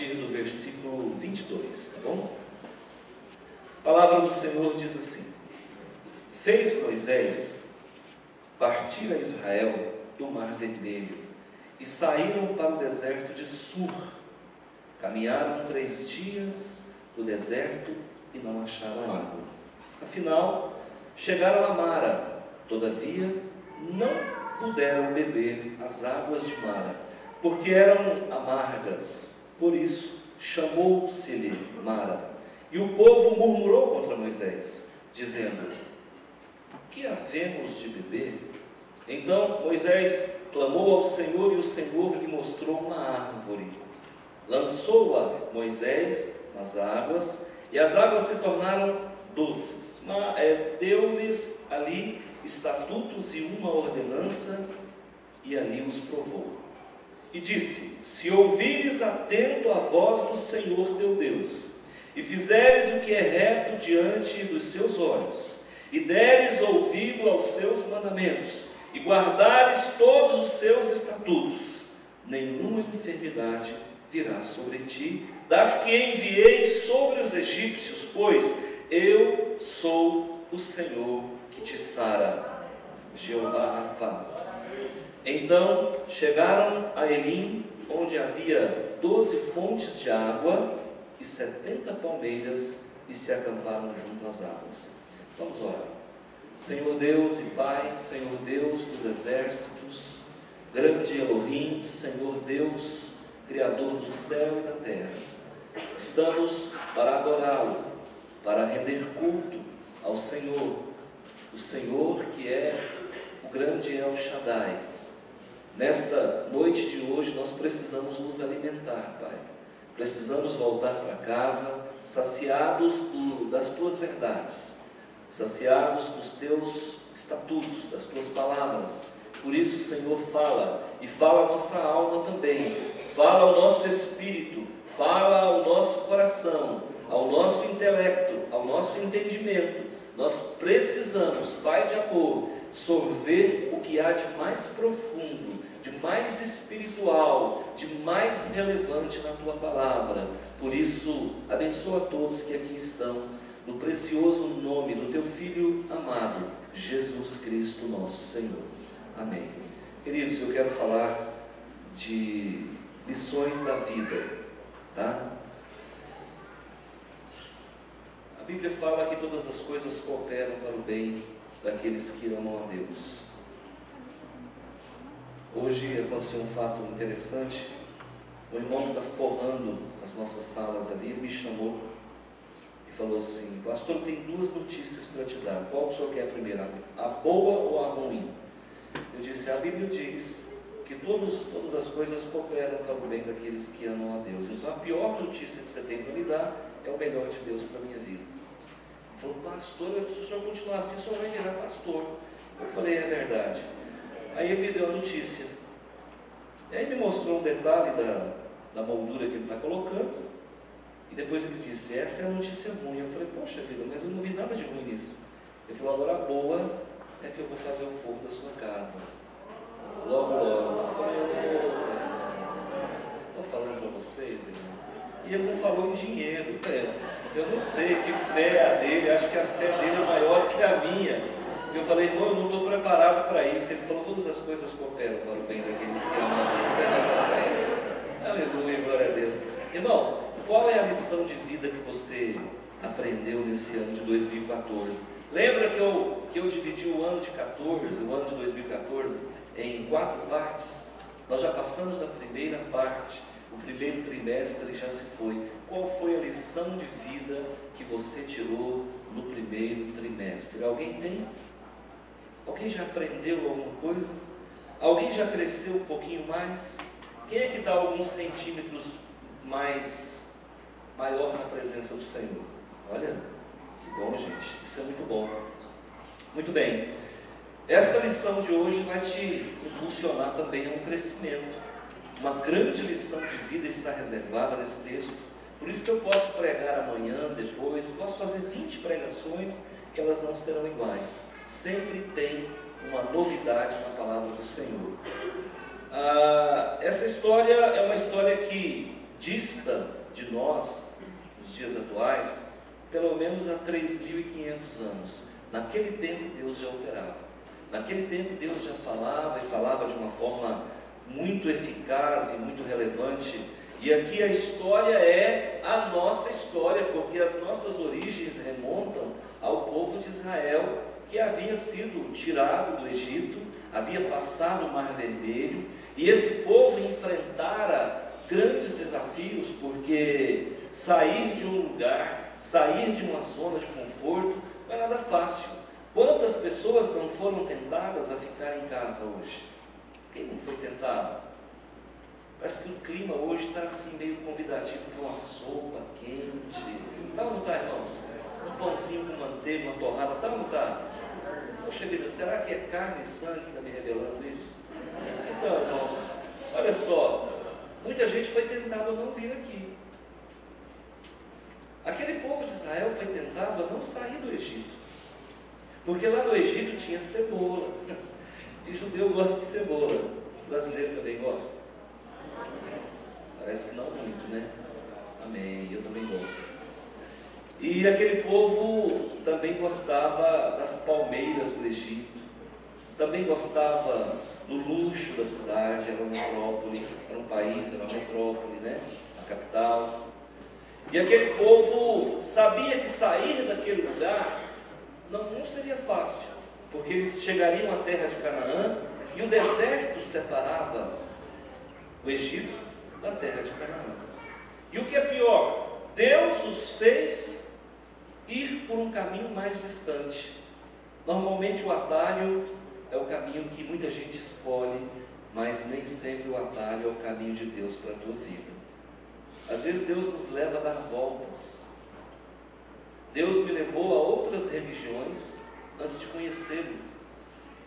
partir do versículo 22, tá bom? A palavra do Senhor diz assim: fez Moisés partir a Israel do Mar Vermelho e saíram para o deserto de Sur. Caminharam 3 dias no deserto e não acharam água. Afinal, chegaram a Mara, todavia não puderam beber as águas de Mara, porque eram amargas. Por isso chamou-se-lhe Mara. E o povo murmurou contra Moisés, dizendo: que havemos de beber? Então Moisés clamou ao Senhor, e o Senhor lhe mostrou uma árvore. Lançou-a Moisés nas águas, e as águas se tornaram doces. Deu-lhes ali estatutos e uma ordenança, e ali os provou. E disse: se ouvires atento a voz do Senhor teu Deus, e fizeres o que é reto diante dos seus olhos, e deres ouvido aos seus mandamentos, e guardares todos os seus estatutos, nenhuma enfermidade virá sobre ti, das que enviei sobre os egípcios, pois eu sou o Senhor que te sara. Jeová Rafá. Então chegaram a Elim, onde havia 12 fontes de água e 70 palmeiras, e se acamparam junto às águas. Vamos orar. Senhor Deus e Pai, Senhor Deus dos exércitos, grande Elohim, Senhor Deus, Criador do céu e da terra, estamos para adorá-lo, para render culto ao Senhor, o Senhor que é o grande El Shaddai. Nesta noite de hoje nós precisamos nos alimentar, Pai. Precisamos voltar para casa saciados das Tuas verdades, saciados dos Teus estatutos, das Tuas palavras. Por isso, Senhor, fala, e fala a nossa alma também, fala ao nosso espírito, fala ao nosso coração, ao nosso intelecto, ao nosso entendimento. Nós precisamos, Pai de amor, sorver o que há de mais profundo, de mais espiritual, de mais relevante na Tua palavra. Por isso, abençoa todos que aqui estão, no precioso nome do Teu Filho amado, Jesus Cristo, nosso Senhor. Amém. Queridos, eu quero falar de lições da vida, tá? A Bíblia fala que todas as coisas cooperam para o bem daqueles que amam a Deus. Hoje aconteceu um fato interessante. O irmão está forrando as nossas salas ali, ele me chamou e falou assim: pastor, tem 2 notícias para te dar, qual o senhor quer primeiro, a boa ou a ruim? Eu disse: a Bíblia diz que todas as coisas cooperam para o bem daqueles que amam a Deus. Então a pior notícia que você tem para me dar é o melhor de Deus para a minha vida. Ele falou: pastor, se o senhor continuar assim, o senhor vai virar pastor. Eu falei: é verdade. Aí ele me deu a notícia, e aí me mostrou um detalhe da moldura que ele está colocando, e depois ele disse: essa é a notícia ruim. Eu falei: poxa vida, mas eu não vi nada de ruim nisso. Ele falou: agora a boa é que eu vou fazer o forro da sua casa, logo logo. Eu falei: estou falando para vocês, irmão. E ele não falou em dinheiro. Eu não sei que fé é a dele, acho que a fé dele é maior que a minha. Eu falei: irmão, eu não estou preparado para isso. Ele falou: todas as coisas cooperam para o bem daqueles que amam a Deus. Aleluia, glória a Deus. Irmãos, qual é a lição de vida que você aprendeu nesse ano de 2014? Lembra que eu dividi o ano de 2014, em 4 partes? Nós já passamos a primeira parte, o primeiro trimestre já se foi. Qual foi a lição de vida que você tirou no primeiro trimestre? Alguém tem? Alguém já aprendeu alguma coisa? Alguém já cresceu um pouquinho mais? Quem é que está alguns centímetros maior na presença do Senhor? Olha, que bom, gente, isso é muito bom. Muito bem, esta lição de hoje vai te impulsionar também a um crescimento. Uma grande lição de vida está reservada nesse texto. Por isso que eu posso pregar amanhã, depois, eu posso fazer 20 pregações que elas não serão iguais. Sempre tem uma novidade na palavra do Senhor. Essa história é uma história que dista de nós, nos dias atuais, pelo menos há 3.500 anos. Naquele tempo Deus já operava. Naquele tempo Deus já falava e falava de uma forma muito eficaz e muito relevante. E aqui a história é a nossa história, porque as nossas origens remontam ao povo de Israel, que havia sido tirado do Egito, havia passado o Mar Vermelho, e esse povo enfrentara grandes desafios, porque sair de um lugar, sair de uma zona de conforto, não é nada fácil. Quantas pessoas não foram tentadas a ficar em casa hoje? Quem não foi tentado? Parece que o clima hoje está assim meio convidativo para uma sopa quente. Está ou não está, irmãos? Um pãozinho com manteiga, uma torrada, está ou não está? Poxa vida, será que é carne e sangue que está me revelando isso? Então, irmãos, olha só, muita gente foi tentada a não vir aqui. Aquele povo de Israel foi tentado a não sair do Egito, porque lá no Egito tinha cebola, e judeu gosta de cebola, brasileiro também gosta? Parece que não muito, né? Amém, eu também gosto. E aquele povo também gostava das palmeiras do Egito, também gostava do luxo da cidade, era uma metrópole, era um país, era uma metrópole, né? A capital. E aquele povo sabia que sair daquele lugar não seria fácil, porque eles chegariam à terra de Canaã e o deserto separava o Egito da terra de Canaã. E o que é pior, Deus os fez ir por um caminho mais distante. Normalmente o atalho é o caminho que muita gente escolhe, mas nem sempre o atalho é o caminho de Deus para a tua vida. Às vezes Deus nos leva a dar voltas. Deus me levou a outras religiões antes de conhecê-lo.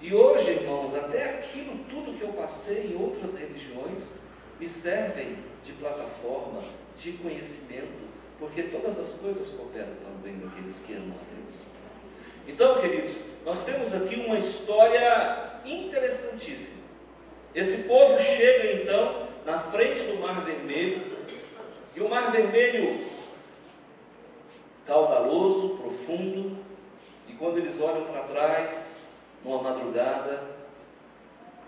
E hoje, irmãos, até aquilo tudo que eu passei em outras religiões me servem de plataforma, de conhecimento, porque todas as coisas cooperam para o bem daqueles que amam a Deus. Então, queridos, nós temos aqui uma história interessantíssima. Esse povo chega então na frente do Mar Vermelho, e o Mar Vermelho caudaloso, profundo, e quando eles olham para trás, numa madrugada,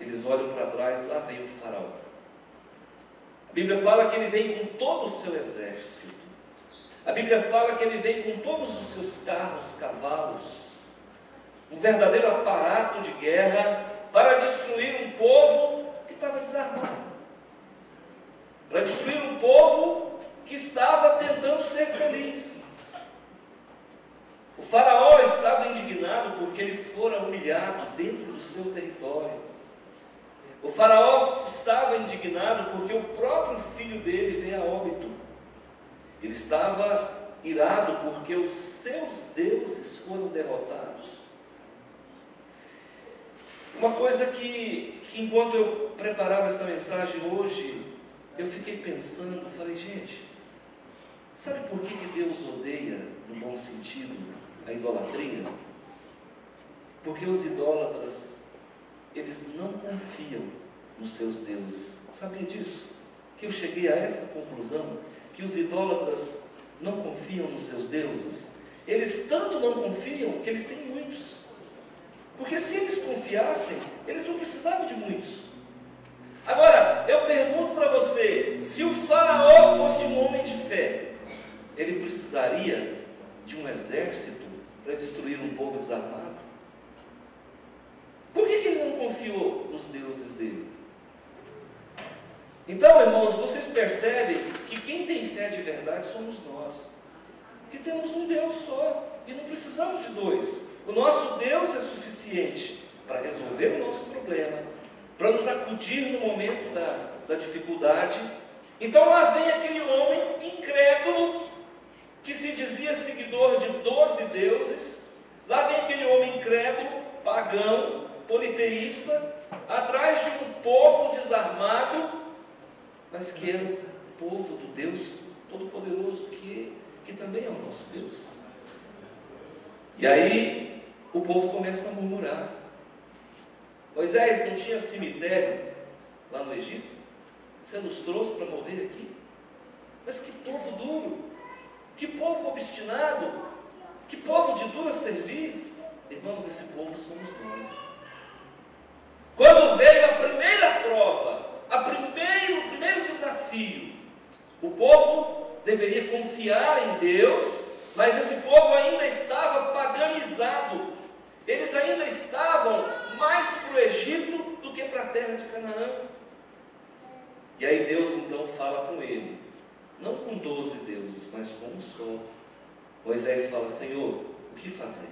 eles olham para trás, lá vem o faraó. A Bíblia fala que ele vem com todo o seu exército. A Bíblia fala que ele vem com todos os seus carros, cavalos, um verdadeiro aparato de guerra para destruir um povo que estava desarmado, para destruir um povo que estava tentando ser feliz. O faraó estava indignado porque ele fora humilhado dentro do seu território. O faraó estava indignado porque o próprio filho dele veio a óbito. Ele estava irado porque os seus deuses foram derrotados. Uma coisa que enquanto eu preparava essa mensagem hoje, eu fiquei pensando, falei, gente, sabe por que Deus odeia, no bom sentido, a idolatria? Porque os idólatras, eles não confiam nos seus deuses. Sabia disso? Que eu cheguei a essa conclusão, que os idólatras não confiam nos seus deuses. Eles tanto não confiam que eles têm muitos. Porque se eles confiassem, eles não precisavam de muitos. Agora, eu pergunto para você, se o faraó fosse um homem de fé, ele precisaria de um exército para destruir um povo desarmado? Por que ele não confiou nos deuses dele? Então, irmãos, vocês percebem que quem tem fé de verdade somos nós, que temos um Deus só e não precisamos de dois. O nosso Deus é suficiente para resolver o nosso problema, para nos acudir no momento da dificuldade. Então lá vem aquele homem incrédulo, que se dizia seguidor de 12 deuses, lá vem aquele homem incrédulo, pagão, politeísta, atrás de um povo desarmado, mas que era o povo do Deus Todo-Poderoso, que também é o nosso Deus. E aí o povo começa a murmurar. Moisés, não tinha cemitério lá no Egito? Você nos trouxe para morrer aqui? Mas que povo duro, que povo obstinado, que povo de dura cerviz. Irmãos, esse povo somos nós. Quando veio a primeira prova, o primeiro desafio, o povo deveria confiar em Deus, mas esse povo ainda estava paganizado. Eles ainda estavam mais para o Egito do que para a terra de Canaã. E aí Deus então fala com ele, não com 12 deuses, mas com um só. Moisés fala: Senhor, o que fazer?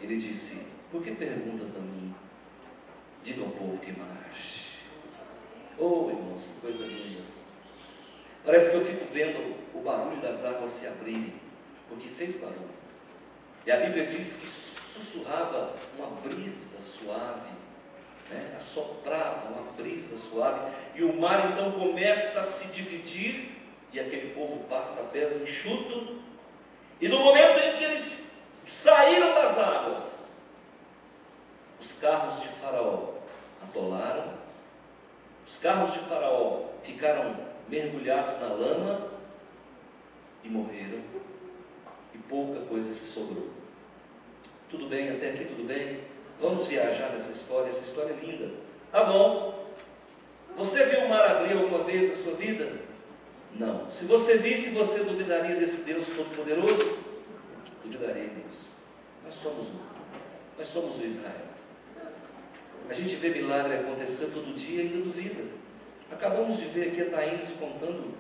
Ele disse: por que perguntas a mim? Diga ao povo que marche. Oh, irmãos, que coisa linda. Parece que eu fico vendo o barulho das águas se abrirem, porque fez barulho. E a Bíblia diz que sussurrava uma brisa suave, né? Assoprava uma brisa suave, e o mar então começa a se dividir, e aquele povo passa a pés enxuto, e no momento em que eles saíram das águas, os carros de Faraó atolaram, os carros de Faraó ficaram mergulhados na lama e morreram, e pouca coisa se sobrou. Tudo bem, até aqui tudo bem? Vamos viajar nessa história, essa história é linda. Tá bom. Você viu o mar abrir alguma vez na sua vida? Não. Se você visse, você duvidaria desse Deus Todo-Poderoso? Duvidaríamos. Nós somos o Israel. A gente vê milagre acontecer todo dia e ainda duvida. Acabamos de ver aqui a Thaís contando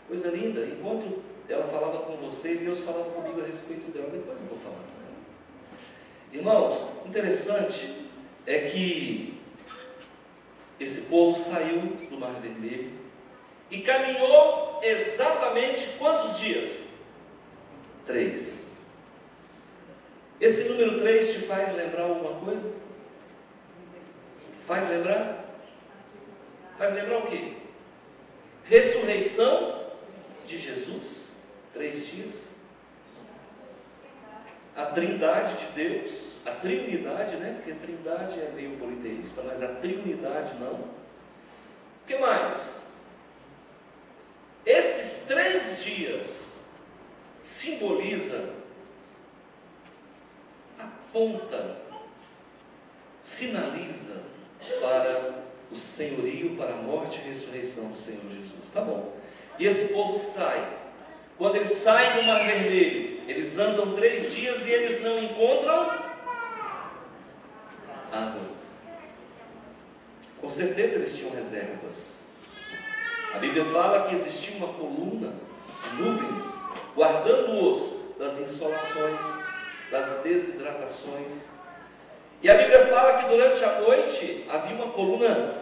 coisa linda. Enquanto ela falava com vocês, Deus falava comigo a respeito dela. Depois eu vou falar com ela. Irmãos, interessante é que esse povo saiu do Mar Vermelho e caminhou exatamente quantos dias? 3. Esse número 3 te faz lembrar alguma coisa? Faz lembrar? Faz lembrar o quê? Ressurreição de Jesus, 3 dias. A trindade de Deus, a triunidade, né? Porque a trindade é meio politeísta, mas a triunidade não. O que mais? Esses 3 dias simboliza, aponta, sinaliza para o senhorio, para a morte e ressurreição do Senhor Jesus. Tá bom. E esse povo sai. Quando eles saem do Mar Vermelho, eles andam 3 dias e eles não encontram água. Com certeza eles tinham reservas. A Bíblia fala que existia uma coluna de nuvens guardando-os das insolações, das desidratações. E a Bíblia fala que durante a noite havia uma coluna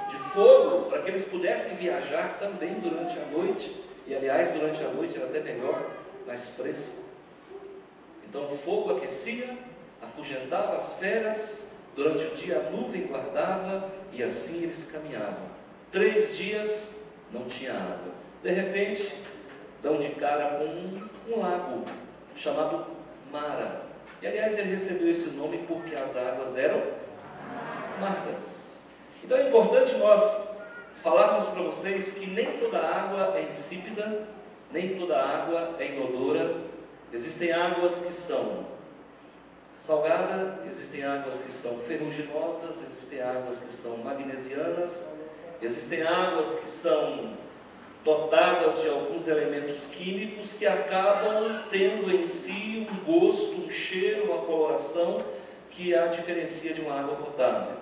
de fogo para que eles pudessem viajar também durante a noite. E aliás, durante a noite era até melhor, mais fresco. Então o fogo aquecia, afugentava as feras, durante o dia a nuvem guardava, e assim eles caminhavam. 3 dias não tinha água. De repente, dão de cara com um lago chamado Mara. E aliás, ele recebeu esse nome porque as águas eram amargas. Então é importante nós falarmos para vocês que nem toda água é insípida, nem toda água é inodora. Existem águas que são salgadas, existem águas que são ferruginosas, existem águas que são magnesianas, existem águas que são dotadas de alguns elementos químicos que acabam tendo em si um gosto, um cheiro, uma coloração que a diferencia de uma água potável.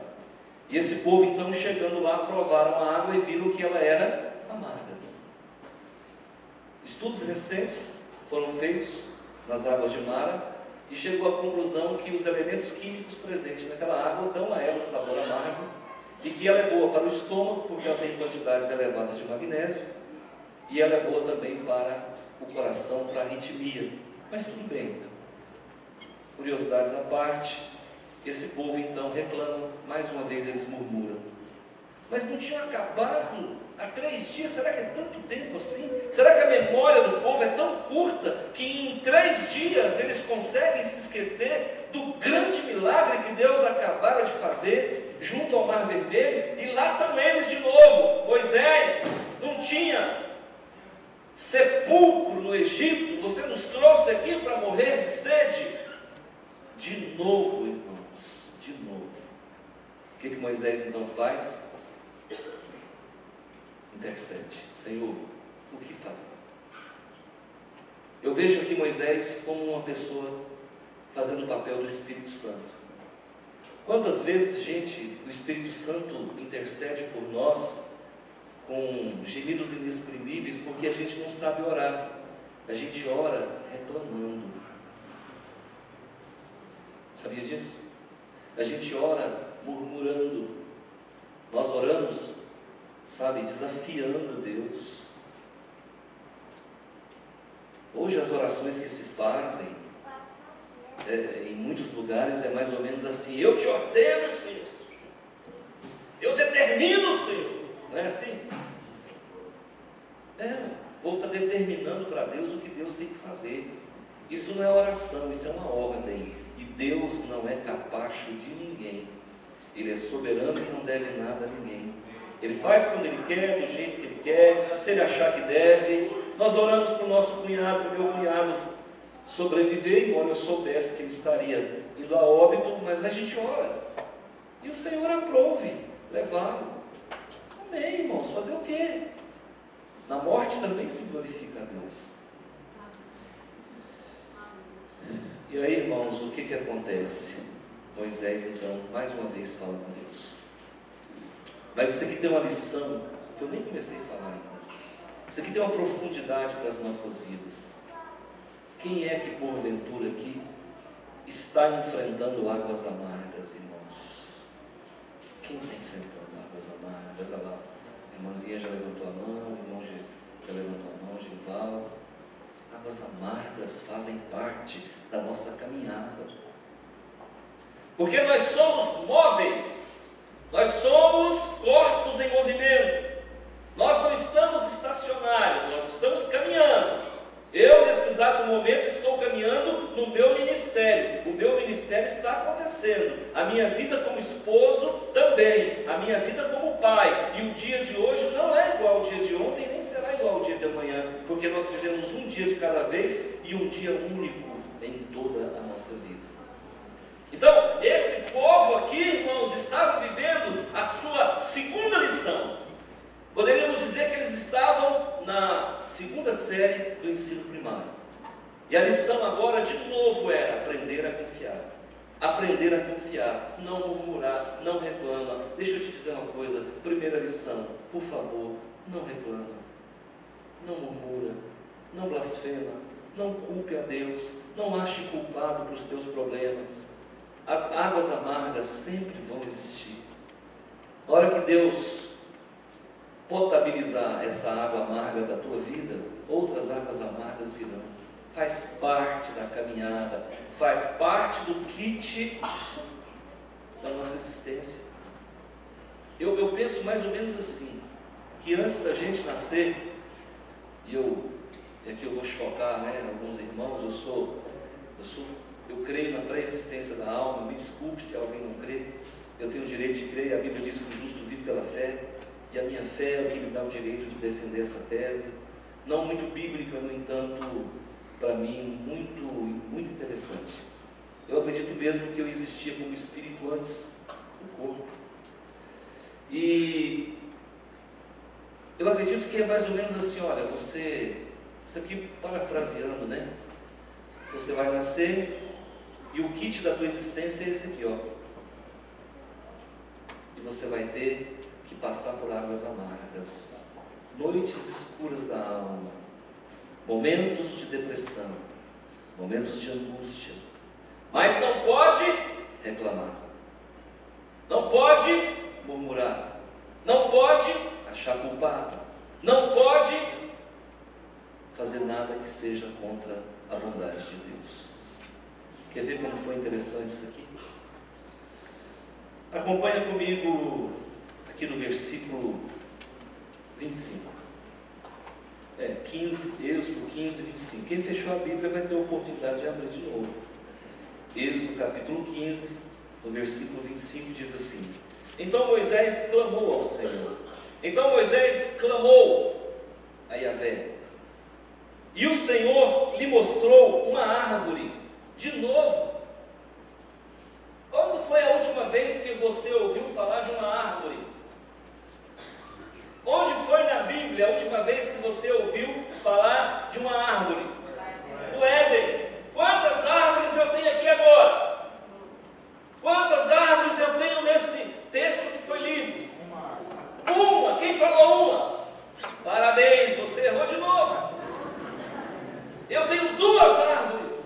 E esse povo então, chegando lá, provaram a água e viram que ela era amarga. Estudos recentes foram feitos nas águas de Mara e chegou à conclusão que os elementos químicos presentes naquela água dão a ela o sabor amargo e que ela é boa para o estômago porque ela tem quantidades elevadas de magnésio, e ela é boa também para o coração, para a arritmia. Mas tudo bem, curiosidades à parte, esse povo então reclama, mais uma vez eles murmuram. Mas não tinha acabado há 3 dias, será que é tanto tempo assim? Será que a memória do povo é tão curta que em 3 dias eles conseguem se esquecer do grande milagre que Deus acabara de fazer junto ao Mar Vermelho? E lá estão eles de novo. Moisés não tinha sepulcro no Egito, você nos trouxe aqui para morrer de sede. De novo, irmãos, de novo. O que Moisés então faz? Intercede. Senhor, o que fazer? Eu vejo aqui Moisés como uma pessoa fazendo o papel do Espírito Santo. Quantas vezes, gente, o Espírito Santo intercede por nós com gemidos inexprimíveis, porque a gente não sabe orar. A gente ora reclamando. Sabia disso? A gente ora murmurando. Nós oramos, sabe, desafiando Deus. Hoje as orações que se fazem em muitos lugares é mais ou menos assim: eu te ordeno, Senhor, eu determino, Senhor. Não é assim? O povo está determinando para Deus o que Deus tem que fazer. Isso não é oração, isso é uma ordem. E Deus não é capacho de ninguém. Ele é soberano e não deve nada a ninguém. Ele faz quando Ele quer, do jeito que Ele quer, se Ele achar que deve. Nós oramos para o nosso cunhado, para o meu cunhado sobreviver, embora eu soubesse que ele estaria indo a óbito, mas a gente ora. E o Senhor aprove levá-lo. Amém, irmãos, fazer o quê? Na morte também se glorifica a Deus. E aí, irmãos, o que acontece? Moisés, então, mais uma vez fala com Deus. Mas isso aqui tem uma lição que eu nem comecei a falar ainda. Isso aqui tem uma profundidade para as nossas vidas. Quem é que, porventura, aqui está enfrentando águas amargas, irmãos? Quem está enfrentando águas amargas? Olha lá, a irmãzinha já levantou a mão, o irmão já levantou a mão, Genival. Águas amargas fazem parte da nossa caminhada. Porque nós somos móveis, nós somos corpos em movimento. Nós não estamos estacionários, nós estamos caminhando. Eu, nesse exato momento, estou caminhando no meu ministério. O meu ministério está acontecendo. A minha vida como esposo também. A minha vida como pai. E o dia de hoje não é igual ao dia de ontem, nem será igual ao dia de amanhã. Porque nós vivemos um dia de cada vez e um dia único em toda a nossa vida. Então, esse povo aqui, irmãos, estava vivendo a sua segunda lição. Poderíamos dizer que eles estavam na segunda série do ensino primário. E a lição agora, de novo, era aprender a confiar. Aprender a confiar, não murmurar, não reclama. Deixa eu te dizer uma coisa, primeira lição, por favor, não reclama, não murmura, não blasfema, não culpe a Deus, não ache culpado para os teus problemas. As águas amargas sempre vão existir. Na hora que Deus potabilizar essa água amarga da tua vida, outras águas amargas virão. Faz parte da caminhada, faz parte do kit da nossa existência. Eu penso mais ou menos assim, que antes da gente nascer, e aqui eu vou chocar, alguns irmãos, eu creio na pré-existência da alma. Me desculpe se alguém não crê, eu tenho o direito de crer. A Bíblia diz que o justo vive pela fé. E a minha fé é o que me dá o direito de defender essa tese, não muito bíblica, no entanto, para mim, muito interessante. Eu acredito mesmo que eu existia como espírito antes do corpo. E eu acredito que é mais ou menos assim, olha, isso aqui parafraseando, Você vai nascer e o kit da tua existência é esse aqui, E você vai ter que passar por águas amargas, noites escuras da alma, momentos de depressão, momentos de angústia, mas não pode reclamar, não pode murmurar, não pode achar culpado, não pode fazer nada que seja contra a bondade de Deus. Quer ver como foi interessante isso aqui? Acompanha comigo aqui no versículo 25. 15, Êxodo 15, 25. Quem fechou a Bíblia vai ter a oportunidade de abrir de novo. Êxodo capítulo 15, no versículo 25, diz assim: Então Moisés clamou ao Senhor. Então Moisés clamou a Yahvé. E o Senhor lhe mostrou uma árvore, de novo. Quando foi a última vez que você ouviu falar de uma árvore? Onde foi na Bíblia a última vez que você ouviu falar de uma árvore? No Éden. Quantas árvores eu tenho aqui agora? Quantas árvores eu tenho nesse texto que foi lido? Uma. Quem falou uma? Parabéns, você errou de novo. Eu tenho 2 árvores.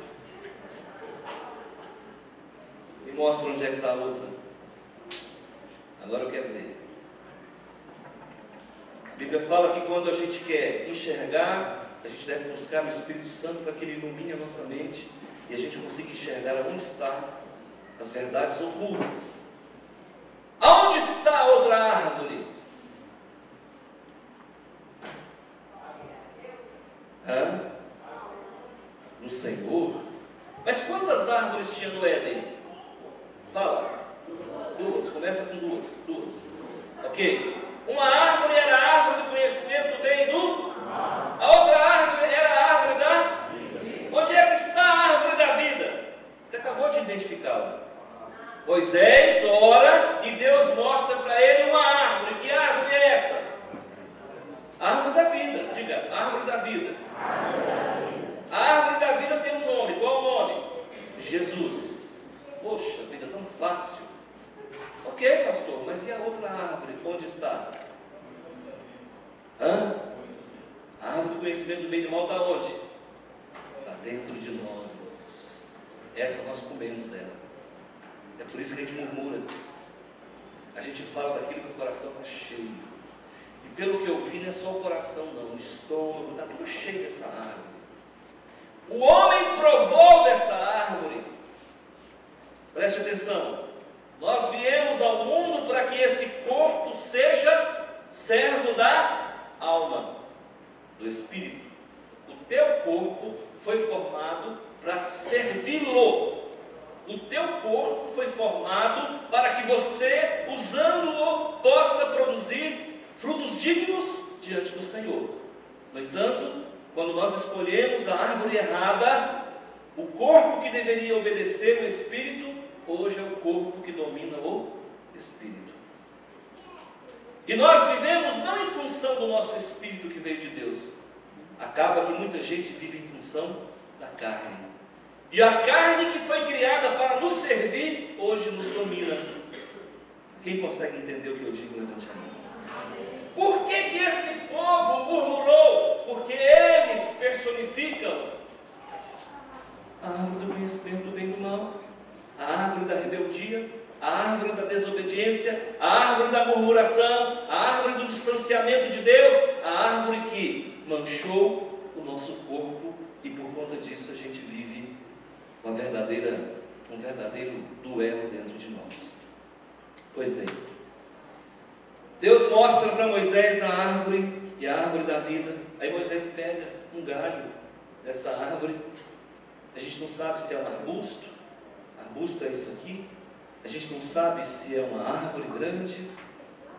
Me mostra onde é que está a outra. Agora eu quero ver. A Bíblia fala que quando a gente quer enxergar, a gente deve buscar o Espírito Santo para que ele ilumine a nossa mente e a gente consiga enxergar onde está as verdades ocultas. Aonde está a outra árvore? No Senhor. Mas quantas árvores tinha no Éden? Fala. 2. Começa com 2. Ok. Uma árvore era a árvore do conhecimento do bem e do mal. A outra árvore era a árvore da vida. Onde é que está a árvore da vida? Você acabou de identificá-la. Moisés ora e Deus mostra para ele uma árvore. Que árvore é essa? A árvore da vida. Diga, árvore da vida. A árvore da vida tem um nome. Qual o nome? Jesus. Poxa, vida tão fácil. Ok, pastor, mas e a outra árvore? Onde está? A árvore do conhecimento do bem e do mal está onde? Está dentro de nós, irmãos. Essa nós comemos ela. É por isso que a gente murmura. A gente fala daquilo que o coração está cheio. E pelo que eu vi, não é só o coração não, o estômago está tudo cheio dessa árvore. O homem provou dessa árvore. Preste atenção. Nós viemos ao mundo para que esse corpo seja servo da alma, do espírito. O teu corpo foi formado para servi-lo. O teu corpo foi formado para que você, usando-o, possa produzir frutos dignos diante do Senhor. No entanto, quando nós escolhemos a árvore errada, o corpo que deveria obedecer o espírito, hoje é o corpo que domina o espírito. E nós vivemos não em função do nosso espírito que veio de Deus. Acaba que muita gente vive em função da carne. E a carne que foi criada para nos servir, hoje nos domina. Quem consegue entender o que eu digo? Levante a mão. Por que esse povo murmurou? Porque eles personificam a árvore do conhecimento do bem e do mal, a árvore da rebeldia, a árvore da desobediência, a árvore da murmuração, a árvore do distanciamento de Deus, a árvore que manchou o nosso corpo, e por conta disso a gente vive um verdadeiro duelo dentro de nós. Pois bem, Deus mostra para Moisés a árvore, e a árvore da vida. Aí Moisés pega um galho dessa árvore. A gente não sabe se é um arbusto. Arbusto é isso aqui. A gente não sabe se é uma árvore grande.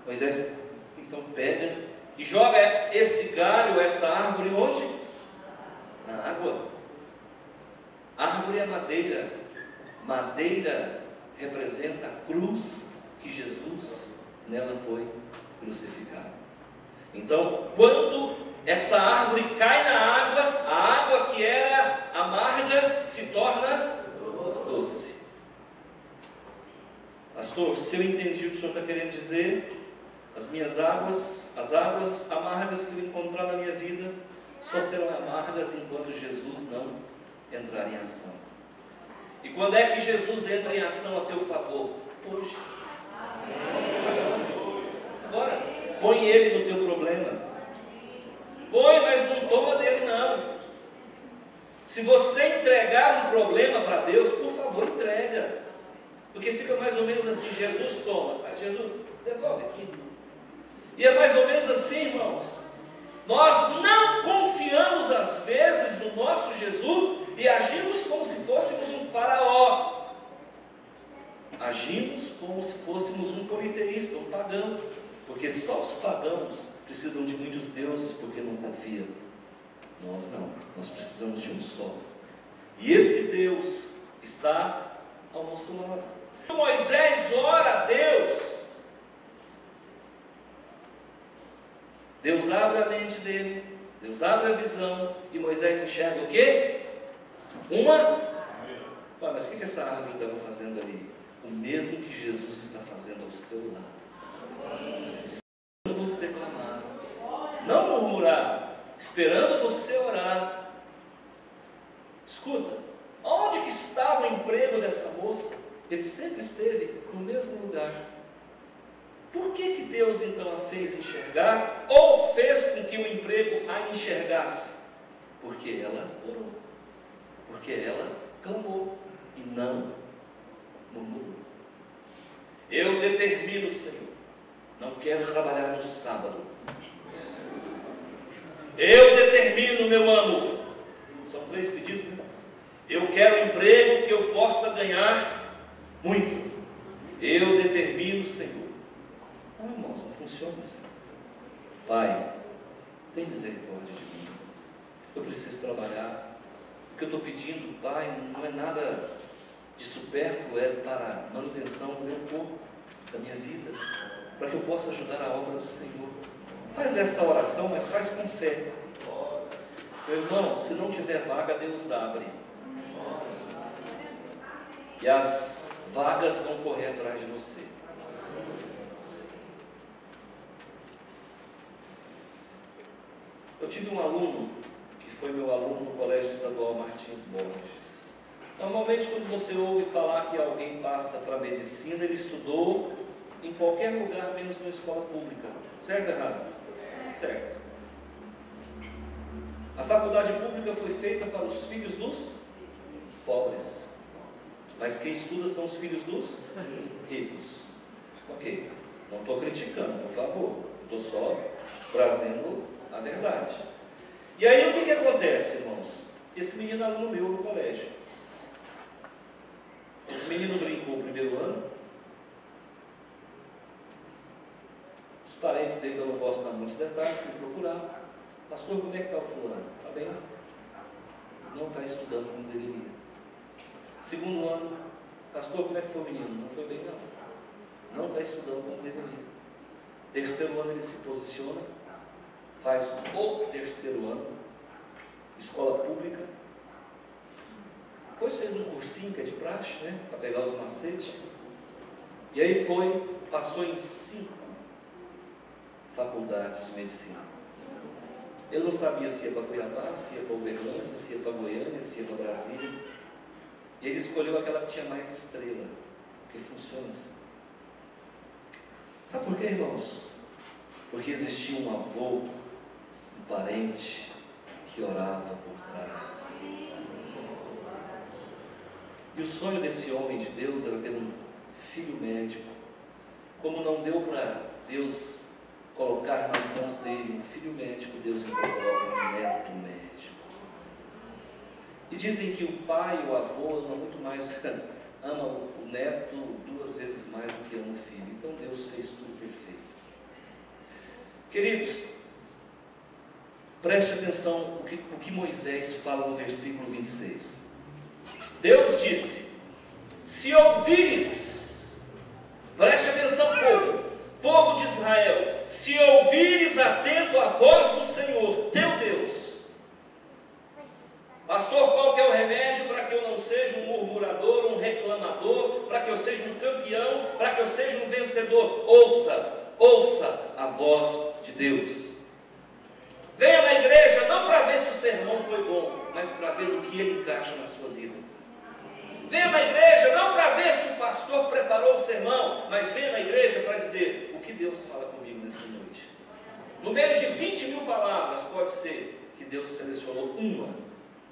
Moisés então pega e joga esse galho, essa árvore onde? Na água. Árvore é madeira. Madeira representa a cruz que Jesus nela foi crucificado. Então, quando essa árvore cai na água, a água que era amarga se torna doce. Pastor, se eu entendi o que o senhor está querendo dizer, as minhas águas, as águas amargas que eu encontrar na minha vida, só serão amargas enquanto Jesus não entrar em ação. E quando é que Jesus entra em ação a teu favor? Hoje. Agora, põe Ele no teu problema. Põe, mas não toma dele não. Se você entregar um problema para Deus, por favor, entrega. Porque fica mais ou menos assim, Jesus toma, Jesus devolve aqui. E é mais ou menos assim, irmãos. Nós não confiamos às vezes no nosso Jesus e agimos como se fôssemos um faraó. Agimos como se fôssemos um politeísta, um pagão. Porque só os pagãos precisam de muitos deuses porque não confiam Nós não, nós precisamos de um só. E esse Deus está ao nosso lado. Moisés ora a Deus. Deus abre a mente dele, Deus abre a visão, e Moisés enxerga o quê? Mas o que essa árvore estava fazendo ali? O mesmo que Jesus está fazendo ao seu lado. Esperando você clamar, não murmurar, esperando você orar. Escuta, onde que estava o emprego dessa moça? Ele sempre esteve no mesmo lugar. Por que Deus então a fez enxergar, ou fez com que o emprego a enxergasse? Porque ela orou, porque ela clamou e não murmurou. Eu determino, Senhor, não quero trabalhar no sábado. Eu determino, meu amo, são 3 pedidos, né? Eu quero um emprego que eu possa ganhar muito. Eu determino, Senhor. Não, irmãos, não funciona assim. Pai, tem misericórdia de mim. Eu preciso trabalhar. O que eu estou pedindo, Pai, não é nada de supérfluo, é para a manutenção do meu corpo, da minha vida, para que eu possa ajudar a obra do Senhor. Faz essa oração, mas faz com fé. Meu irmão, se não tiver vaga, Deus abre. E as vagas vão correr atrás de você. Eu tive um aluno, que foi meu aluno no Colégio Estadual Martins Borges. Normalmente, quando você ouve falar que alguém passa para a medicina, ele estudou em qualquer lugar, menos na escola pública. Certo ou errado? Certo. A faculdade pública foi feita para os filhos dos pobres. Mas quem estuda são os filhos dos ricos. Ok, não estou criticando, por favor. Estou só trazendo a verdade. E aí o que acontece, irmãos? Esse menino aluno meu no colégio. Esse menino brincou o primeiro ano. Os parentes dele, eu não posso dar muitos detalhes, me procuraram. Pastor, como é que está o fulano? Está bem? Não está estudando como deveria. Segundo ano, pastor, como é que foi o menino? Não foi bem, não. Não está estudando como deveria. Terceiro ano ele se posiciona, faz o terceiro ano, escola pública. Depois fez um cursinho que é de praxe, né? Para pegar os macetes. E aí passou em 5 faculdades de medicina. Ele não sabia se ia para Cuiabá, se ia para Uberlândia, se ia para Goiânia, se ia para Brasília. E ele escolheu aquela que tinha mais estrela, que funciona assim. Sabe por quê, irmãos? Porque existia um avô, um parente, que orava por trás. E o sonho desse homem de Deus era ter um filho médico. Como não deu para Deus colocar nas mãos dele um filho médico, Deus então coloca um neto médico. E dizem que o pai, o avô, ama muito mais, ama o neto 2 vezes mais do que ama o filho. Então Deus fez tudo perfeito. Queridos, preste atenção o que Moisés fala no versículo 26. Deus disse: se ouvires, preste atenção, povo de Israel, se ouvires atento a voz do Senhor, teu Deus. Pastor, qual que é o remédio para que eu não seja um murmurador, um reclamador, para que eu seja um campeão, para que eu seja um vencedor? Ouça a voz de Deus. Venha na igreja não para ver se o sermão foi bom, mas para ver o que ele encaixa na sua vida. Venha na igreja não para ver se o pastor preparou o sermão, mas venha na igreja para dizer o que Deus fala comigo nessa noite. No meio de 20.000 palavras, pode ser que Deus selecionou uma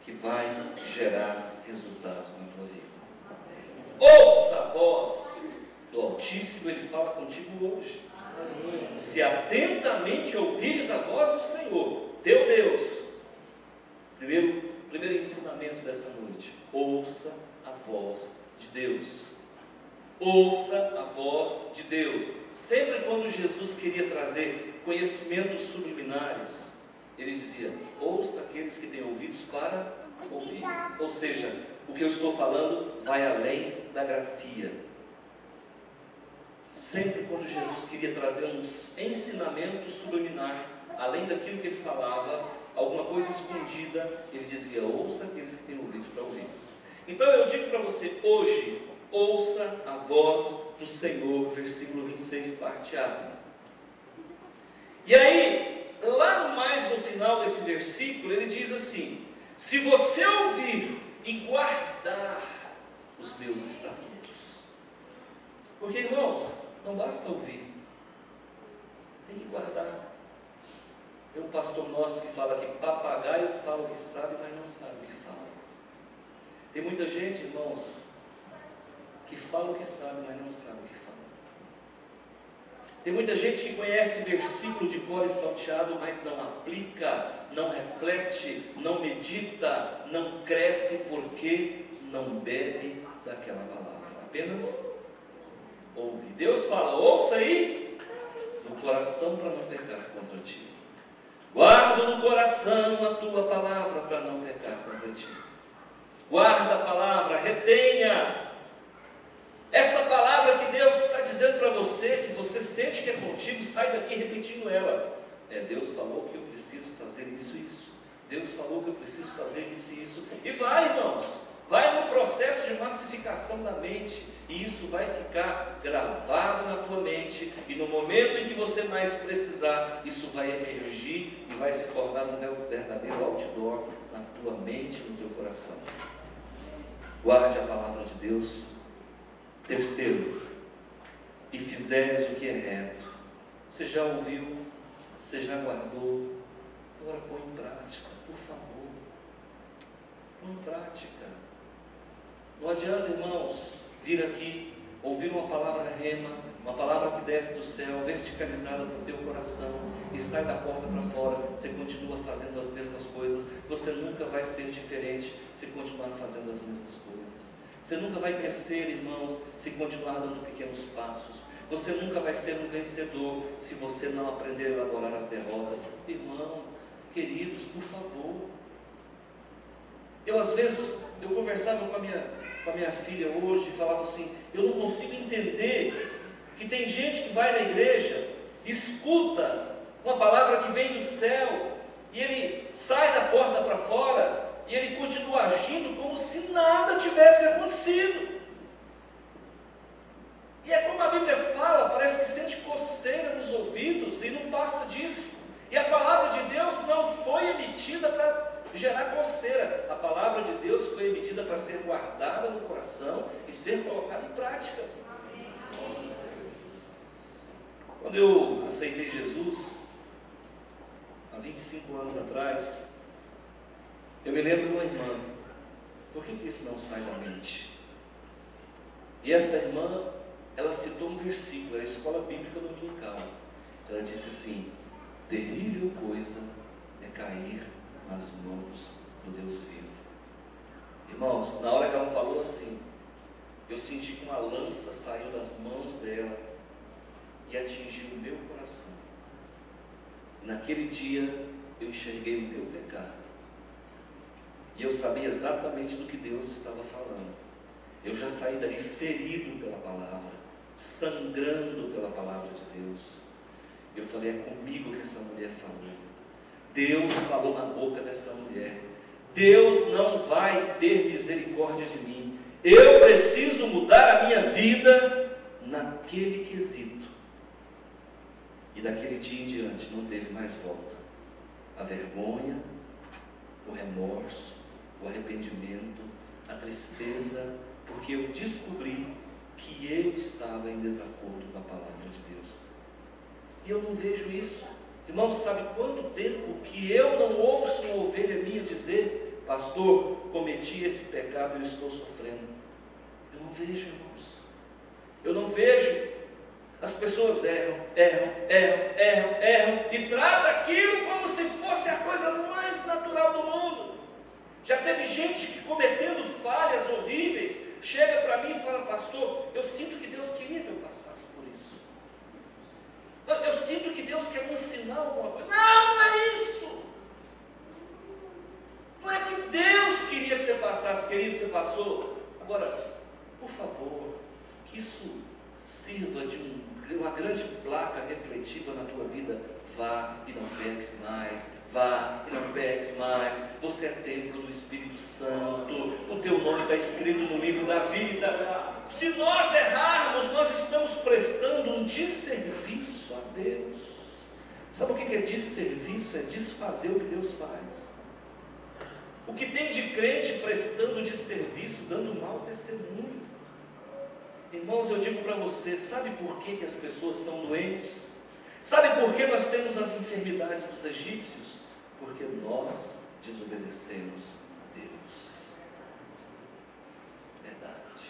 que vai gerar resultados na tua vida. Ouça a voz do Altíssimo, Ele fala contigo hoje. Se atentamente ouvires a voz do Senhor, teu Deus. Primeiro ensinamento dessa noite: ouça a voz de Deus. Ouça a voz de Deus. Sempre quando Jesus queria trazer conhecimentos subliminares, ele dizia: ouça aqueles que têm ouvidos para ouvir. Ou seja, o que eu estou falando vai além da grafia. Sempre quando Jesus queria trazer uns ensinamentos subliminar, além daquilo que ele falava, alguma coisa escondida, ele dizia: ouça aqueles que têm ouvidos para ouvir. Então eu digo para você hoje: ouça a voz do Senhor, versículo 26, parte A. E aí, lá mais no final desse versículo, ele diz assim: se você ouvir e guardar os meus estatutos. Porque, irmãos, não basta ouvir, tem que guardar. Tem um pastor nosso que fala que papagaio fala o que sabe, mas não sabe o que fala. Tem muita gente, irmãos, que fala o que sabe, mas não sabe o que fala. Tem muita gente que conhece versículo de cor e salteado, mas não aplica, não reflete, não medita, não cresce, porque não bebe daquela palavra, apenas ouve. Deus fala: ouça aí no coração para não pecar contra ti. Guarda no coração a tua palavra para não pecar contra ti. Guarda a palavra, retenha essa palavra que Deus está dizendo para você, que você sente que é contigo. Sai daqui repetindo ela. Deus falou que eu preciso fazer isso e isso. Deus falou que eu preciso fazer isso e isso. E vai, irmãos, vai no processo de massificação da mente, e isso vai ficar gravado na tua mente, e no momento em que você mais precisar, isso vai emergir e vai se tornar um verdadeiro outdoor na tua mente, no teu coração. Guarde a palavra de Deus. Terceiro, e fizeres o que é reto. Você já ouviu, você já guardou, agora põe em prática, por favor. Põe em prática. Não adianta, irmãos, vir aqui, ouvir uma palavra rema, uma palavra que desce do céu, verticalizada para o teu coração, e sai da porta para fora, você continua fazendo as mesmas coisas. Você nunca vai ser diferente se continuar fazendo as mesmas coisas. Você nunca vai crescer, irmãos, se continuar dando pequenos passos. Você nunca vai ser um vencedor se você não aprender a elaborar as derrotas. Irmão, queridos, por favor. Às vezes, eu conversava com a minha filha hoje e falava assim: eu não consigo entender que tem gente que vai na igreja, escuta uma palavra que vem do céu, e ele sai da porta para fora, e ele continua agindo como se nada tivesse acontecido. E é como a Bíblia fala, parece que sente coceira nos ouvidos e não passa disso. E a palavra de Deus não foi emitida para gerar coceira. A palavra de Deus foi emitida para ser guardada no coração e ser colocada em prática. Quando eu aceitei Jesus, há 25 anos atrás, eu me lembro de uma irmã. Por que isso não sai da mente? E essa irmã, ela citou um versículo, a escola bíblica dominical. Ela disse assim: terrível coisa é cair nas mãos do Deus vivo. Irmãos, na hora que ela falou assim, eu senti que uma lança saiu das mãos dela e atingiu o meu coração. E naquele dia eu enxerguei o meu pecado. E eu sabia exatamente do que Deus estava falando. Eu já saí dali ferido pela palavra, sangrando pela palavra de Deus. Eu falei: é comigo que essa mulher falou. Deus falou na boca dessa mulher. Deus não vai ter misericórdia de mim. Eu preciso mudar a minha vida naquele quesito. E daquele dia em diante não teve mais volta. A vergonha, o remorso, o arrependimento, a tristeza, porque eu descobri que eu estava em desacordo com a palavra de Deus. E eu não vejo isso. Irmãos, sabe quanto tempo que eu não ouço uma ovelha minha dizer: pastor, cometi esse pecado e eu estou sofrendo? Eu não vejo, irmãos. Eu não vejo. As pessoas erram e tratam aquilo como se fosse a coisa mais natural do mundo. Já teve gente que, cometendo falhas horríveis, chega para mim e fala: pastor, eu sinto que Deus queria que eu passasse por isso. Eu sinto que Deus quer me ensinar alguma coisa. Não, não é isso. vá e não peques mais, vá e não peques mais, você é templo do Espírito Santo, o teu nome está escrito no livro da vida. Se nós errarmos, nós estamos prestando um desserviço a Deus. Sabe o que é desserviço? É desfazer o que Deus faz. O que tem de crente prestando desserviço, dando mau testemunho. Irmãos, eu digo para você, sabe por que as pessoas são doentes? Sabe por que nós temos as enfermidades dos egípcios? Porque nós desobedecemos a Deus. Verdade.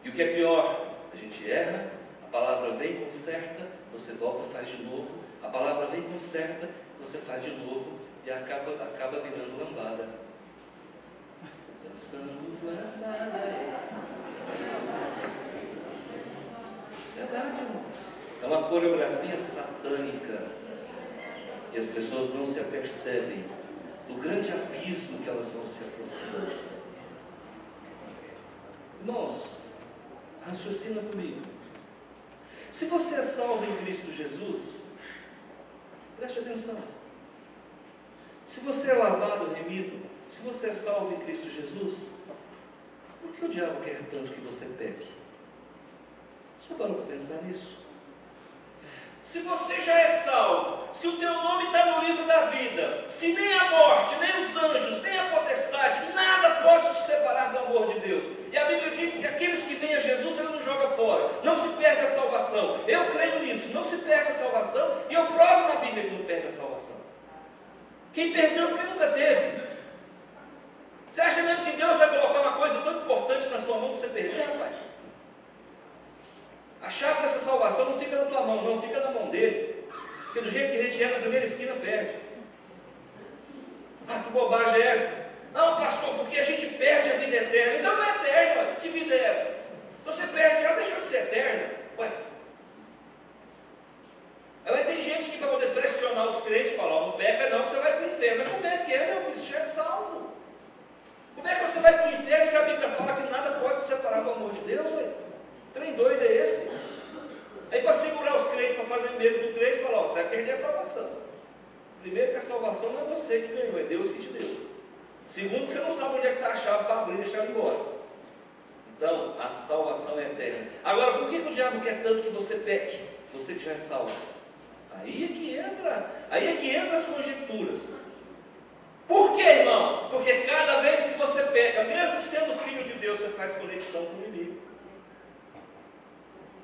E o que é pior? A gente erra, a palavra vem e conserta, você volta e faz de novo, a palavra vem e conserta, você faz de novo e acaba virando lambada. Dançando lambada. Verdade, irmãos. É uma coreografia satânica e as pessoas não se apercebem do grande abismo que elas vão se aprofundando. Irmãos, raciocina comigo. Se você é salvo em Cristo Jesus, preste atenção. Se você é lavado, remido, se você é salvo em Cristo Jesus, por que o diabo quer tanto que você peque? Você já parou para pensar nisso? Se você já é salvo, se o teu nome está no livro da vida, se nem a morte, nem os anjos, nem a potestade, nada pode te separar do amor de Deus. E a Bíblia diz que aqueles que vêm a Jesus, Ele não joga fora, não se perde a salvação. Eu creio nisso, não se perde a salvação, e eu provo na Bíblia que não perde a salvação. Quem perdeu porque nunca teve. Você acha mesmo que Deus vai colocar uma coisa tão importante na sua mão para você perder, rapaz? A chave dessa salvação não fica na tua mão, não, fica na mão dele. Porque do jeito que a gente é na primeira esquina, perde. Ah, que bobagem é essa? Não, pastor, porque a gente perde a vida eterna. Então não é eterna, ué. Que vida é essa? Você perde, já deixou de ser eterna. Ué. Aí tem gente que, para poder pressionar os crentes, fala, ó, não peca não, você vai para o inferno. Mas como é que é, meu filho? Você já é salvo. Como é que você vai para o inferno se a Bíblia fala que nada pode te separar do amor de Deus, ué? Trem doido é esse? Aí para segurar os crentes, para fazer medo do crente, falar, ó, você vai perder a salvação. Primeiro que a salvação não é você que ganhou, é Deus que te deu. Segundo que você não sabe onde é que está a chave para abrir e deixar ele embora. Então, a salvação é eterna. Agora, por que o diabo quer tanto que você peque? Você que já é salvo. Aí é que entra as conjecturas. Por quê, irmão? Porque cada vez que você peca, mesmo sendo filho de Deus, você faz conexão com o inimigo.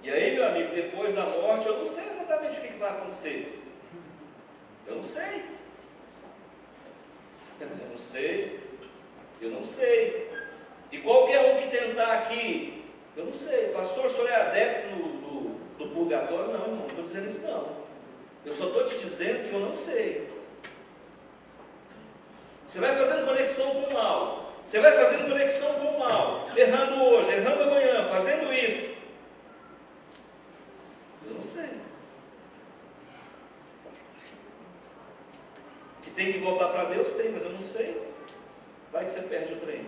E aí, meu amigo, depois da morte, eu não sei exatamente o que vai acontecer. Eu não sei. Eu não sei. E qualquer um que tentar aqui, eu não sei. Pastor, o senhor é adepto do purgatório? Não, irmão, não estou dizendo isso não. Eu só estou te dizendo que eu não sei. Você vai fazendo conexão com o mal. Você vai fazendo conexão com o mal. Errando hoje, errando amanhã, fazendo isso. Eu não sei. Que tem que voltar para Deus, tem, mas eu não sei. Vai que você perde o trem.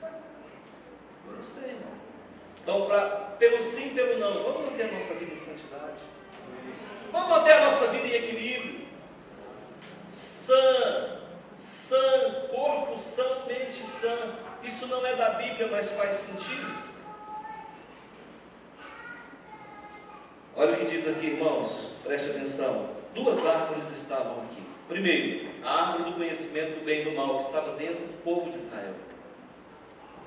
Eu não sei, irmão. Então, pelo sim, pelo não, vamos manter a nossa vida em santidade. Vamos manter a nossa vida em equilíbrio. Corpo sã, mente sã. Isso não é da Bíblia, mas faz sentido. Olha o que diz aqui, irmãos, preste atenção. Duas árvores estavam aqui. Primeiro, a árvore do conhecimento do bem e do mal, que estava dentro do povo de Israel.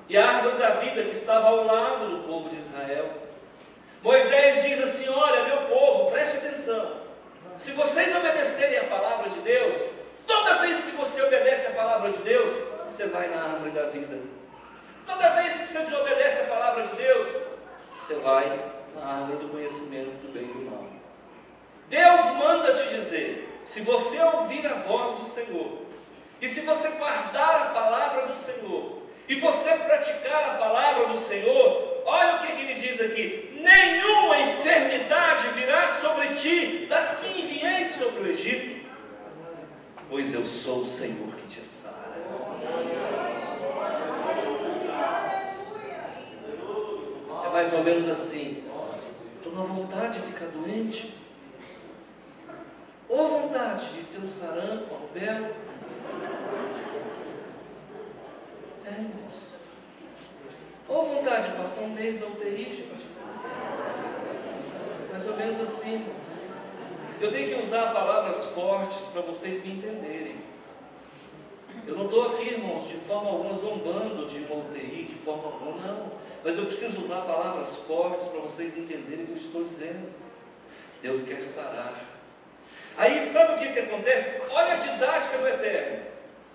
E a árvore da vida, que estava ao lado do povo de Israel. Moisés diz assim, olha, meu povo, preste atenção. Se vocês obedecerem a palavra de Deus, toda vez que você obedece a palavra de Deus, você vai na árvore da vida. Toda vez que você desobedece a palavra de Deus, você vai na árvore do conhecimento do bem e do mal. Deus manda te dizer, se você ouvir a voz do Senhor, e se você guardar a palavra do Senhor, e você praticar a palavra do Senhor, olha o que ele diz aqui, nenhuma enfermidade virá sobre ti, das que enviei sobre o Egito, pois eu sou o Senhor que te sara. É mais ou menos assim, estou na vontade de ficar doente. Ô vontade de ter um sarampo, uma rubéola? Irmãos. Ou vontade de passar um mês na UTI, gente? Mais ou menos assim, irmãos. Eu tenho que usar palavras fortes para vocês me entenderem. Eu não estou aqui, irmãos, de forma alguma zombando de uma UTI, de forma alguma, não. Mas eu preciso usar palavras fortes para vocês entenderem o que eu estou dizendo. Deus quer sarar. Aí sabe o que acontece? Olha a didática do Eterno.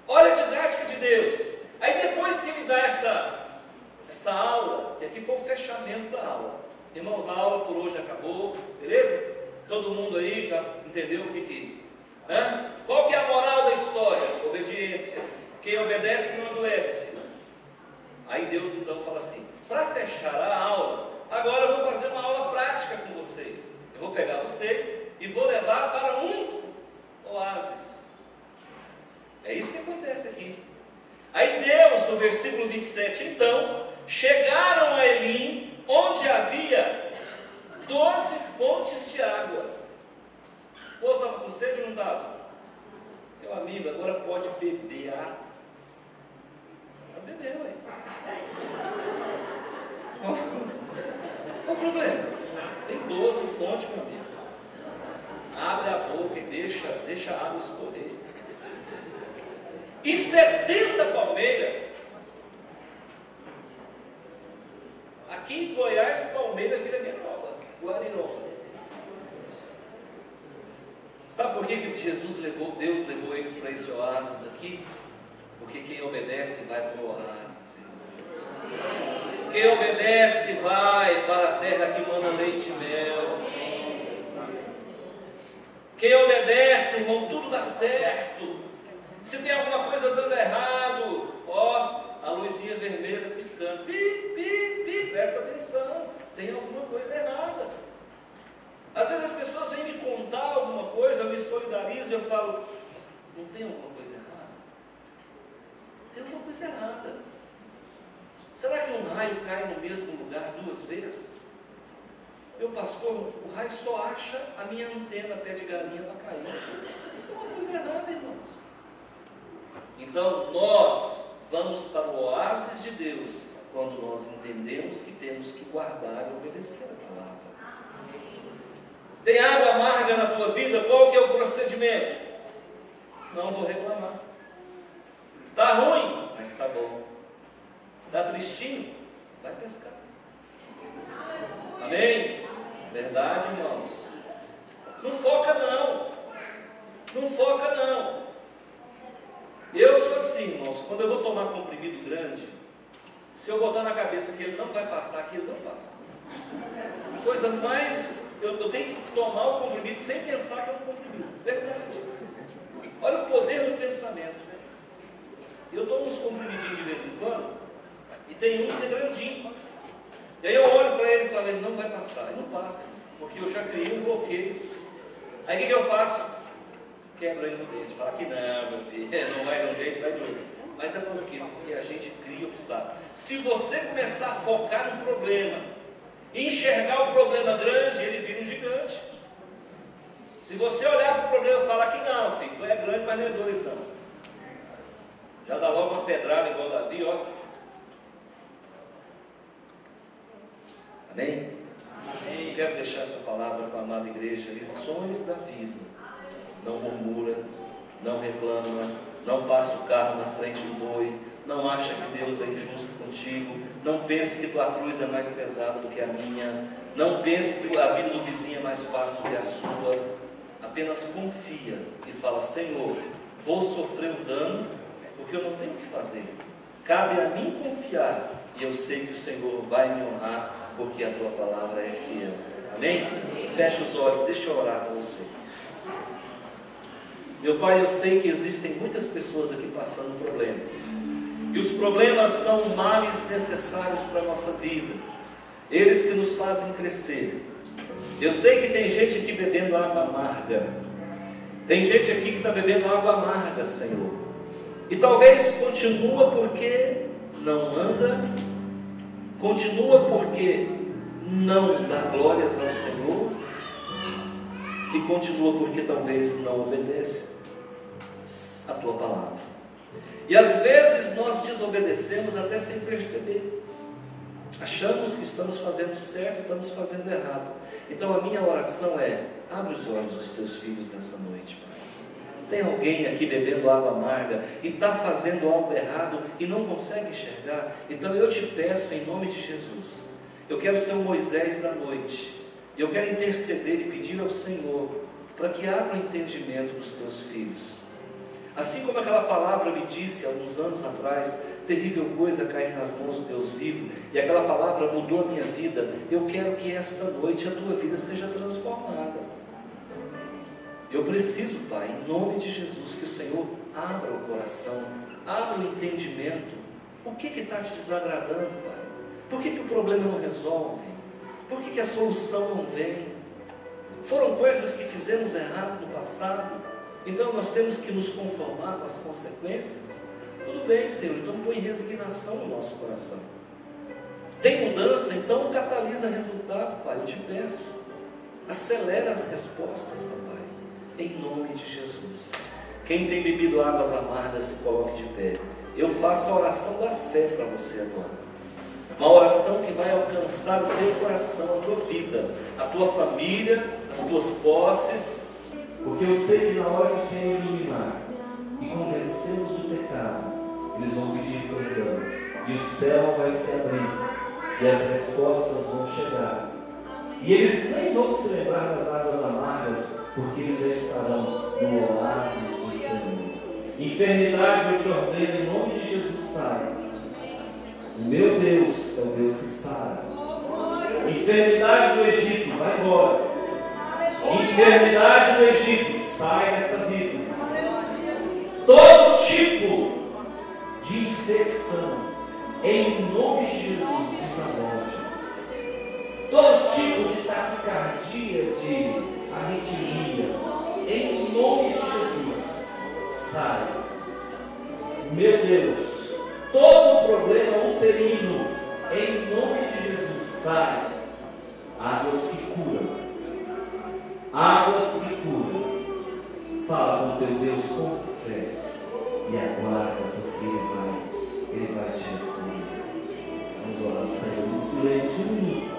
Olha a didática de Deus. Aí depois que Ele dá essa aula, que aqui foi o fechamento da aula. Irmãos, a aula por hoje acabou, beleza? Todo mundo aí já entendeu o que qual que é a moral da história? Obediência. Quem obedece não adoece. Aí Deus então fala assim: para fechar a aula, agora eu vou fazer uma aula prática com vocês. Eu vou pegar vocês e vou levar para um oásis. É isso que acontece aqui. Aí Deus, no versículo 27, então, chegaram a Elim, onde havia 12 fontes de água. O povo estava com sede ou não estava? Meu amigo, agora pode beber água. Vai beber, ué. Qual o problema? Tem 12 fontes, meu amigo. Abre a boca e deixa a água escorrer. E 70 palmeiras. Aqui em Goiás, palmeira vira Guariroba. Sabe por que Deus levou eles para esse oásis aqui? Porque quem obedece vai para o oásis, irmãos. Quem obedece vai para a terra que mana leite e mel. Quem obedece, irmão, tudo dá certo. Se tem alguma coisa dando errado, a luzinha vermelha está piscando. Presta atenção, tem alguma coisa errada. Às vezes as pessoas vêm me contar alguma coisa, eu me solidarizo e eu falo: não tem alguma coisa errada? Tem alguma coisa errada. Será que um raio cai no mesmo lugar 2 vezes? Meu pastor, o raio só acha a minha antena pé de galinha para cair. Tem alguma coisa errada, irmãos. Então nós vamos para o oásis de Deus quando nós entendemos que temos que guardar e obedecer a palavra. Tem água amarga na tua vida? Qual que é o procedimento? Não vou reclamar. Está ruim, mas está bom. Está tristinho? Vai pescar. Amém? Verdade, irmãos? Não foca não. Não foca não. Eu sou assim, irmãos. Quando eu vou tomar comprimido grande, se eu botar na cabeça que ele não vai passar, que ele não passa. Coisa mais... Eu tenho que tomar o comprimido sem pensar que é um comprimido. Verdade. Olha o poder do pensamento. Eu tomo uns comprimidinhos de vez em quando, e tem uns que é grandinho. E aí eu olho para ele e falo: ele não vai passar. E não passa, porque eu já criei um bloqueio. Aí o que eu faço? Quebra ele no dente. Fala que não, meu filho, não vai de um jeito, vai de outro. Mas é por quê? Porque a gente cria obstáculo. Se você começar a focar no problema, enxergar o problema grande, ele vira um gigante. Se você olhar para o problema e falar que não, filho, não é grande, mas não é 2 não. Já dá logo uma pedrada igual Davi, ó. Amém? Amém. Eu quero deixar essa palavra para a amada igreja. Lições da vida. Não murmura, não reclama, não passa o carro na frente do boi, não acha que Deus é injusto contigo, não pense que tua cruz é mais pesada do que a minha, não pense que a vida do vizinho é mais fácil do que a sua. Apenas confia e fala: Senhor, vou sofrer um dano porque eu não tenho o que fazer. Cabe a mim confiar e eu sei que o Senhor vai me honrar porque a tua palavra é fiel. Amém? Feche os olhos, deixa eu orar com você. Meu Pai, eu sei que existem muitas pessoas aqui passando problemas. E os problemas são males necessários para a nossa vida. Eles que nos fazem crescer. Eu sei que tem gente aqui bebendo água amarga. Tem gente aqui que está bebendo água amarga, Senhor. E talvez continua porque não anda. Continua porque não dá glórias ao Senhor. E continua, porque talvez não obedece a tua palavra. E às vezes nós desobedecemos até sem perceber. Achamos que estamos fazendo certo, estamos fazendo errado. Então a minha oração é: abre os olhos dos teus filhos nessa noite, Pai. Tem alguém aqui bebendo água amarga e está fazendo algo errado e não consegue enxergar? Então eu te peço em nome de Jesus, eu quero ser o Moisés da noite, eu quero interceder e pedir ao Senhor para que abra o entendimento dos teus filhos. Assim como aquela palavra me disse há uns anos atrás: terrível coisa cair nas mãos do Deus vivo, e aquela palavra mudou a minha vida. Eu quero que esta noite a tua vida seja transformada. Eu preciso, Pai, em nome de Jesus, que o Senhor abra o coração, abra o entendimento. O que está te desagradando, Pai? Por que o problema não resolve? Por que a solução não vem? Foram coisas que fizemos errado no passado, então nós temos que nos conformar com as consequências? Tudo bem, Senhor, então põe resignação no nosso coração. Tem mudança, então catalisa resultado, Pai. Eu te peço, acelera as respostas, papai, em nome de Jesus. Quem tem bebido águas amargas, se coloque de pé. Eu faço a oração da fé para você agora. Uma oração que vai alcançar o teu coração, a tua vida, a tua família, as tuas posses. Porque eu sei que na hora que o Senhor iluminar e convencê-los do pecado, eles vão pedir perdão, e o céu vai se abrir, e as respostas vão chegar, e eles nem vão se lembrar das águas amargas, porque eles já estarão no oásis do Senhor. Enfermidade, eu te ordeno, em nome de Jesus, sai. O meu Deus é o Deus que sara. Enfermidade do Egito, vai embora. Enfermidade do Egito, sai dessa vida. Todo tipo de infecção, em nome de Jesus, desabote. Todo tipo de taquicardia, de arritmia, em nome de Jesus, sai. Meu Deus, todo problema uterino, em nome de Jesus, sai. Águas que curam. Águas que curam. Fala com teu Deus com fé e aguarda, porque Ele vai te responder. Vamos orar ao Senhor em silêncio.